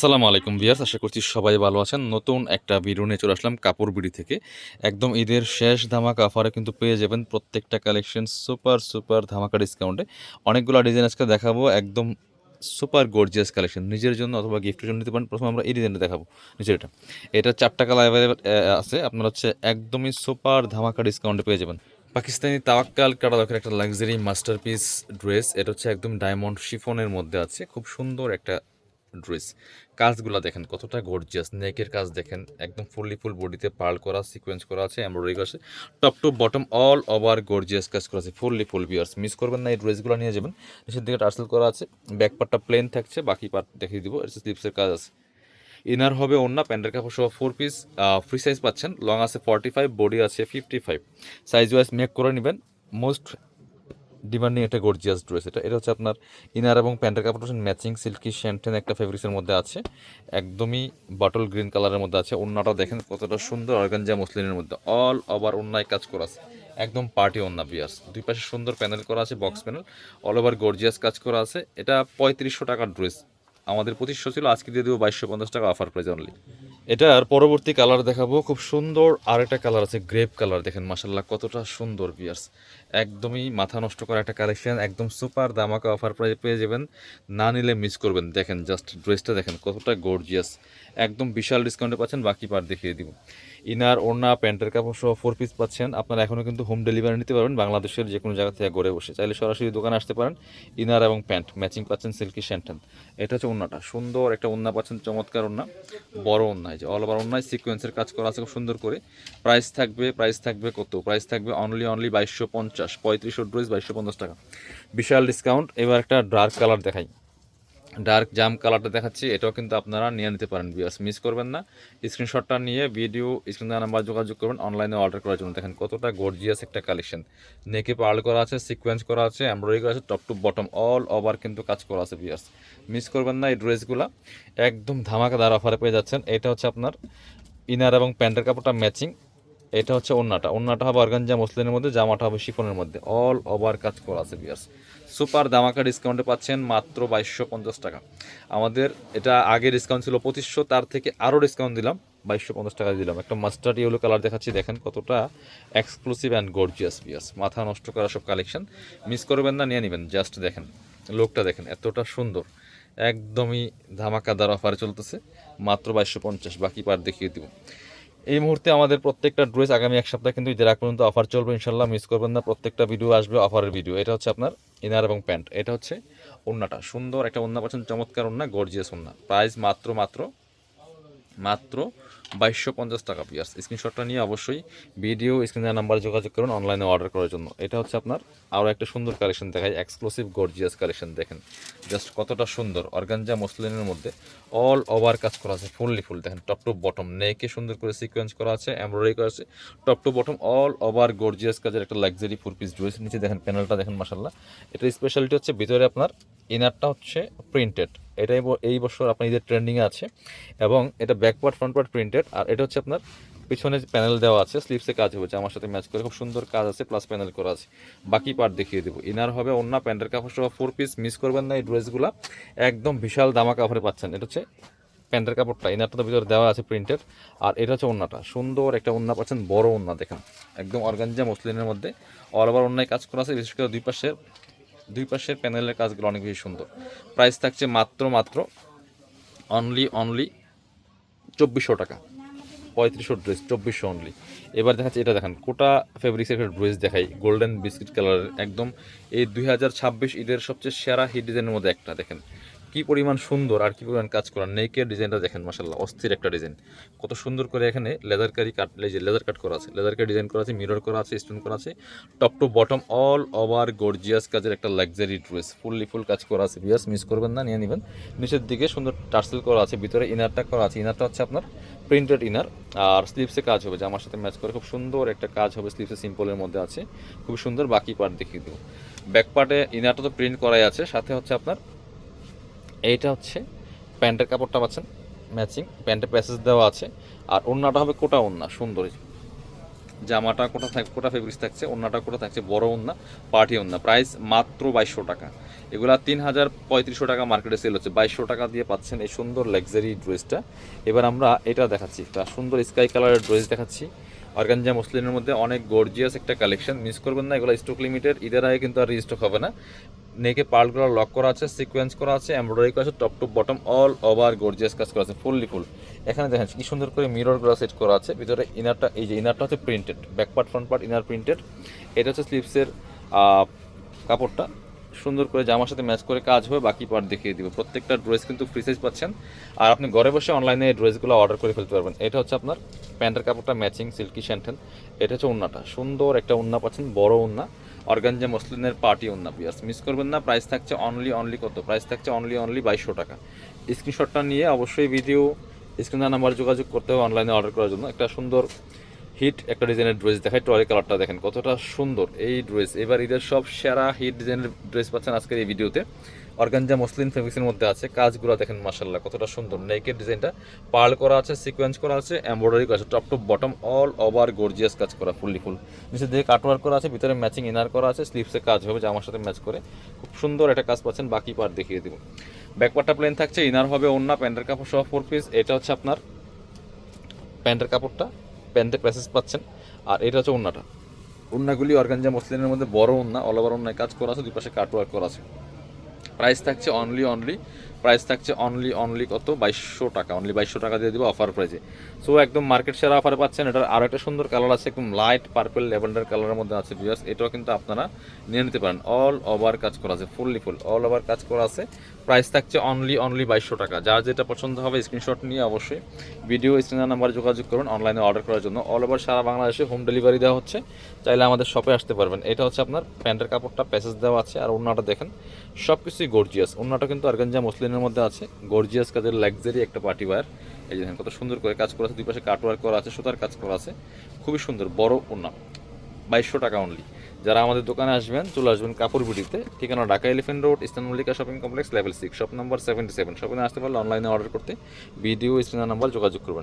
আসসালামু আলাইকুম ভিউয়ার্স, আশা করছি সবাই ভালো আছেন। নতুন একটা ভিডিও নিয়ে চলে আসলাম কাপড় বিডি থেকে। একদম ঈদের শেষ ধামাকা অফারে কিন্তু পেয়ে যাবেন প্রত্যেকটা কালেকশন সুপার, সুপার ধামাকা ডিসকাউন্টে। অনেকগুলো ডিজাইন আজকে দেখাবো, একদম সুপার গর্জিয়াস কালেকশন। নিজের জন্য অথবা গিফটের জন্য নিতে পারেন। প্রথমে আমরা এই ডিজাইনটা দেখাবো, নিচের এটা। এটা ৪ টা কালার অ্যাভেলেবেল আছে। আপনার হচ্ছে একদমই সুপার ধামাকা ডিসকাউন্টে পেয়ে যাবেন। পাকিস্তানি তাওয়াক্কাল কাটালকের একটা লাক্সারি মাস্টারপিস ড্রেস। এটা হচ্ছে একদম ডায়মন্ড শিফনের মধ্যে আছে। খুব সুন্দর একটা ড্রেস। কাজগুলা দেখেন কতটা গর্জিয়াস, নেকের কাজ দেখেন একদম ফুল বডিতে পার্ল করা, সিকোয়েন্স করা আছে, এমব্রয়ডারি করা আছে, top to bottom all over gorgeous কাজ করা আছে, ফুল ভিউয়ার্স মিস করবেন না, এই ড্রেসগুলো নিয়ে যাবেন। নিচের দিকে টার্সেল করা আছে, ব্যাক পার্টটা প্লেন থাকছে, বাকি পার্ট দেখিয়ে দিব। এটা স্লিপসের কাজ আছে। ইনার হবে ওন্না, প্যান্টের কাপড় সহ 4 পিস ফ্রি সাইজ পাচ্ছেন। লং আছে 45, বডি আছে 55। সাইজ ওয়াইজ মেক করে নেবেন। মোস্ট ডিমান্ডিং একটা গর্জিয়াস ড্রেস এটা। এটা হচ্ছে আপনার ইনার এবং প্যান্টের কাপড় হচ্ছে ম্যাচিং সিল্কি শ্যান্টেন একটা ফেব্রিক্সের মধ্যে আছে, একদমই বটল গ্রিন কালারের মধ্যে আছে। ওন্নাটা দেখেন কতটা সুন্দর, অর্গানজা মসলিনের মধ্যে অল ওভার ওন্নায় কাজ করা আছে, একদম পার্টি ওন্না বিয়ার্স। দুই পাশে সুন্দর প্যানেল করা আছে, box panel, all over gorgeous কাজ করা আছে। এটা 3500 টাকার ড্রেস, আমাদের 2500 ছিল, আজকে দিয়ে দেবো 2250 টাকা অফার প্রাইস অনলি। এটার পরবর্তী কালার দেখাবো, খুব সুন্দর আরেকটা কালার আছে, গ্রেপ কালার। দেখেন মাশাল্লাহ কতটা সুন্দর ভিউয়ার্স, একদমই মাথা নষ্ট করা একটা কালেকশন, একদম সুপার দামাকা অফার প্রাইস পেয়ে যাবেন, না নিলে মিস করবেন। দেখেন জাস্ট ড্রেসটা দেখেন কতটা গর্জিয়াস, একদম বিশাল ডিসকাউন্টে পাচ্ছেন। বাকি পার্ট দেখিয়ে দিব। ইনার ওড়না প্যান্টের কাপড় সহ 4 পিস পাচ্ছেন। আপনারা এখনও কিন্তু হোম ডেলিভারি নিতে পারবেন বাংলাদেশের যে কোনো জায়গা থেকে ঘরে বসে, চাইলে সরাসরি দোকানে আসতে পারেন। ইনার এবং প্যান্ট ম্যাচিং পাচ্ছেন সিল্কি শ্যান্টেন। এটা হচ্ছে ওড়নাটা, সুন্দর একটা ওড়না পাচ্ছেন, চমৎকার ওড়না, বড় ওড়নায় যে অল ওভার ওড়নায় সিকোয়েন্সের কাজ করা আছে খুব সুন্দর করে। প্রাইস থাকবে কত? প্রাইস থাকবে অনলি 2250। 3500 ড্রেস 2250 টাকা, বিশাল ডিসকাউন্ট। এবার একটা ডার্ক কালার দেখাই, ডার্ক জাম কালারটা দেখাচ্ছি, এটাও কিন্তু আপনারা নিয়ে নিতে পারেন ভিউয়ার্স, মিস করবেন না। স্ক্রিনশটটা নিয়ে ভিডিও স্ক্রিন দেওয়া নাম্বার যোগাযোগ করবেন অনলাইনে অর্ডার করার জন্য। দেখেন কতটা গর্জিয়াস একটা কালেকশন, নেকে পার্ল করা আছে, সিকোয়েন্স করা আছে, এমব্রয়ডারি করা আছে, top to bottom all over কিন্তু কাজ করা আছে ভিউয়ার্স, মিস করবেন না এই ড্রেসগুলো। একদম ধামাকাদার অফারে পেয়ে যাচ্ছেন। এটা হচ্ছে আপনার ইনার এবং প্যান্টের কাপড়টা ম্যাচিং। এটা হচ্ছে ওন্নাটা হবে অর্গানজা মসলিনের মধ্যে, জামাটা হবে শিফনের মধ্যে, অল ওভার কাজ করা আছে ভিউয়ার্স। সুপার দামাকা ডিসকাউন্টে পাচ্ছেন মাত্র 2250 টাকা। আমাদের এটা আগে ডিসকাউন্ট ছিল 2500, তার থেকে আরও ডিসকাউন্ট দিলাম, 2250 টাকা দিলাম। একটা মাস্টার্ড ইয়েলো কালার দেখাচ্ছি, দেখেন কতটা এক্সক্লুসিভ অ্যান্ড গর্জিয়াস ভিউয়ার্স, মাথা নষ্ট করা সব কালেকশন, মিস করবেন না, নিয়ে নেবেন। জাস্ট দেখেন লোকটা, দেখেন এতটা সুন্দর, একদমই ধামাকাদার অফারে চলতেছে, মাত্র 2250। বাকি পার দেখিয়ে দিব। এই মুহূর্তে আমাদের প্রত্যেকটা ড্রেস আগামী এক সপ্তাহ কিন্তু ঈদের আগ পর্যন্ত অফার চলবে ইনশাল্লাহ, মিস করবেন না। প্রত্যেকটা ভিডিও আসবে অফারের ভিডিও। এটা হচ্ছে আপনার ইনার এবং প্যান্ট। এটা হচ্ছে ওড়নাটা, সুন্দর একটা ওড়না পাচ্ছেন, চমৎকার ওড়না, গর্জিয়াস ওড়না। প্রাইস মাত্র মাত্র মাত্র 2250 টাকা পিয়ার্স। স্ক্রিনশটটা নিয়ে অবশ্যই ভিডিও স্ক্রিনের নাম্বারে যোগাযোগ করুন অনলাইনে অর্ডার করার জন্য। এটা হচ্ছে আপনার আরও একটা সুন্দর কালেকশন দেখাই, এক্সক্লুসিভ গর্জিয়াস কালেকশন। দেখেন জাস্ট কতটা সুন্দর, অর্গানজা মসলিনের মধ্যে অল ওভার কাজ করা আছে, ফুল দেখেন টপ টু বটম, নেকে সুন্দর করে সিকোয়েন্স করা আছে, এমব্রয়ডারি করা আছে, top to bottom all over gorgeous কাজের একটা লাক্সারি 4 পিস ড্রেস। নিচে দেখেন প্যানেলটা দেখেন মাশাল্লাহ। এটার স্পেশালিটি হচ্ছে ভিতরে আপনার ইনারটা হচ্ছে প্রিন্টেড, এটাই এই বছর আপনার ঈদের ট্রেন্ডিংয়ে আছে, এবং এটা back part front part printed. আর এটা হচ্ছে আপনার পিছনে প্যানেল দেওয়া আছে, স্লিপসে কাজ হয়েছে, আমার সাথে ম্যাচ করে খুব সুন্দর কাজ আছে, প্লাস প্যানেল করা আছে। বাকি পার্ট দেখিয়ে দেবো। ইনার হবে ওন্না, প্যান্টের কাপড় সহ 4 পিস, মিস করবেন না এই ড্রেসগুলো, একদম বিশাল দামা কাপড়ে পাচ্ছেন। এটা হচ্ছে প্যান্টের কাপড়টা, ইনারটা তো ভিতরে দেওয়া আছে প্রিন্টেড, আর এটা হচ্ছে ওন্নাটা, সুন্দর একটা ওন্না পাচ্ছেন, বড় ওন্না দেখেন, একদম অর্গানজা মসলিনের মধ্যে অল ওভার ওন্নায় কাজ করা আছে, বিশেষ করে দুই পাশের প্যানেলের কাজগুলো অনেক বেশি সুন্দর। প্রাইস থাকছে মাত্র অনলি 2400 টাকা। 3500 ড্রেস 2400 অনলি। এবার দেখাচ্ছে এটা, দেখেন কোটা ফেব্রিক্সের একটা ড্রেস দেখাই, গোল্ডেন বিস্কিট কালারের, একদম এই 2026 ঈদের সবচেয়ে সেরা হিট ডিজাইনের মধ্যে একটা। দেখেন কি পরিমাণ সুন্দর আর কি পরিমাণ কাজ করা, নেকের ডিজাইনটা দেখেন মাশাল্লাহ, অস্থির একটা ডিজাইন, কত সুন্দর করে এখানে লেদার কাট করা আছে, লেদার কাট ডিজাইন করা আছে, মিরর করা আছে, স্টোন করা আছে, top to bottom all over gorgeous কাজের একটা লাক্সারি ড্রেস, ফুল কাজ করা আছে ভিউয়ার্স, মিস করবেন না, নিয়ে নেবেন। নিচের দিকে সুন্দর টার্সেল করা আছে, ভিতরে ইনারটা করা আছে, ইনারটা হচ্ছে আপনার প্রিন্টেড ইনার, আর স্লিভসে কাজ হবে, জামার সাথে ম্যাচ করে খুব সুন্দর একটা কাজ হবে, স্লিভসে সিম্পলের মধ্যে আছে, খুব সুন্দর। বাকি পার্ট দেখিয়ে দেবো। ব্যাক পার্টে ইনারটা তো প্রিন্ট করাই আছে, সাথে হচ্ছে আপনার এইটা হচ্ছে প্যান্টের কাপড়টা পাচ্ছেন ম্যাচিং, প্যান্টের প্যাসেজ দেওয়া আছে, আর ওড়নাটা হবে কোটা ওড়না, সুন্দর জামাটা কোটা ফেব্রিক্স থাকছে, ওড়নাটা কোটা থাকছে, বড় ওড়না, পার্টি ওড়না। প্রাইস মাত্র 2200 টাকা। এগুলা 3,3500 টাকা মার্কেটে সেল হচ্ছে, 2200 টাকা দিয়ে পাচ্ছেন এই সুন্দর লাক্সারি ড্রেসটা। এবার আমরা এটা দেখাচ্ছি, একটা সুন্দর স্কাই কালারের ড্রেস দেখাচ্ছি অর্গানজা মসলিনের মধ্যে, অনেক গর্জিয়াস একটা কালেকশন, মিস করবেন না। এগুলো স্টক লিমিটেড, ঈদের আগে কিন্তু আর রিস্টক হবে না। নেকে পার্লগুলো লক করা আছে, সিকোয়েন্স করা আছে, এমব্রয়ডারি করা আছে, top to bottom all over gorgeous কাজ করা আছে, ফুললি ফুল। এখানে দেখেন কি সুন্দর করে মিররগুলো সেট করা আছে, ভিতরে ইনারটা, এই যে ইনারটা হচ্ছে printed, back part front part inner printed. এটা হচ্ছে স্লিভসের কাপড়টা, সুন্দর করে জামার সাথে ম্যাচ করে কাজ হবে, বাকি পার্ট দেখিয়ে দিব। প্রত্যেকটা ড্রেস কিন্তু ফ্রি সাইজ পাচ্ছেন, আর আপনি ঘরে বসে অনলাইনে এই ড্রেসগুলো অর্ডার করে ফেলতে পারবেন। এটা হচ্ছে আপনার প্যান্টের কাপড়টা ম্যাচিং সিল্কি শ্যান্টেন। এটা হচ্ছে ওন্নাটা, সুন্দর একটা ওন্না পাচ্ছেন, বড় ওন্না, অর্গানজা মসলিনের পার্টি ওন্না। পিয়ার্স মিস করবেন না। প্রাইস থাকছে অনলি কত? প্রাইস থাকছে অনলি 2200 টাকা। স্ক্রিনশটটা নিয়ে অবশ্যই ভিডিও স্ক্রিনের নাম্বার যোগাযোগ করতে হবে অনলাইনে অর্ডার করার জন্য। একটা সুন্দর হিট একটা ডিজাইনের ড্রেস দেখাই, টরে কালারটা দেখেন কতটা সুন্দর এই ড্রেস। এবার ঈদের সব সেরা হিট ডিজাইনের ড্রেস পাচ্ছেন আজকের এই ভিডিওতে। অর্গানজা মসলিন ফেব্রিক্সের মধ্যে আছে, কাজগুলো দেখেন মাশাআল্লাহ কতটা সুন্দর। নেকের ডিজাইনটা পার্ল করা আছে, সিকোয়েন্স করা আছে, এমব্রয়ডারি করা আছে, top to bottom all over gorgeous কাজ করা, ফুললি ফুল। নিচে দিয়ে কাটওয়ার্ক করা আছে, ভিতরে ম্যাচিং ইনার করা আছে, স্লিভসে কাজ হবে জামার সাথে ম্যাচ করে, খুব সুন্দর একটা কাজ পাচ্ছেন। বাকি পার্ট দেখিয়ে দিব। ব্যাকপার্টটা প্লেন থাকছে, ইনার হবে ওন্না, প্যান্টের কাপড় সহ 4 পিস। এটা হচ্ছে আপনার প্যান্টের কাপড়টা, প্যান্টের প্যাসেজ পাচ্ছেন। আর এটা হচ্ছে ওন্নাটা, ওন্নাগুলি অর্গানজা মসলিনের মধ্যে বড় ওন্না, অল ওভার ওন্নায় কাজ করা আছে, দুই পাশে কাটওয়ার্ক করা আছে। প্রাইস থাকছে অনলি কত? 2200 টাকা। অনলি 2200 টাকা দিয়ে দিব অফার প্রাইসে। সো একদম মার্কেট সেরা অফারে পাচ্ছেন। এটার আরও একটা সুন্দর কালার আছে, একদম লাইট পার্পল ল্যাভেন্ডার কালারের মধ্যে আছে ভিউয়ার্স, এটাও কিন্তু আপনারা নিয়ে নিতে পারেন। অল ওভার কাজ করা আছে, ফুললি ফুল অল ওভার কাজ করা আছে। প্রাইস থাকছে অনলি 2200 টাকা। যার যেটা পছন্দ হবে স্ক্রিনশট নিয়ে অবশ্যই ভিডিও স্ক্রিনের নাম্বারে যোগাযোগ করুন অনলাইনে অর্ডার করার জন্য। অল ওভার সারা বাংলাদেশে হোম ডেলিভারি দেওয়া হচ্ছে, চাইলে আমাদের শপে আসতে পারবেন। এটা হচ্ছে আপনার প্যান্টের কাপড়টা, প্যাসেজ দেওয়া আছে, আর ওন্নাটা দেখেন সব কিছুই গর্জিয়াস। ওন্নাটা কিন্তু অর্গানজা মসলিনের মধ্যে আছে, গর্জিয়াস কাজের লাক্সারি একটা পার্টি ওয়্যার। এই যে দেখেন কত সুন্দর করে কাজ করা আছে, দুই পাশে কাটওয়ার্ক করা আছে, সুতার কাজ করা আছে, খুবই সুন্দর বড় ওন্না। 2200 টাকা অনলি। যারা আমাদের দোকানে আসবেন চলে আসবেন কাপড় বিডিতে, ঠিকানা Dhaka elephant road, eastern Mallika shopping complex, level 6, shop number 77। শপিংয়ে আসতে পারলে অনলাইনে অর্ডার করতে ভিডিও স্ক্রিনের নাম্বার যোগাযোগ করবেন।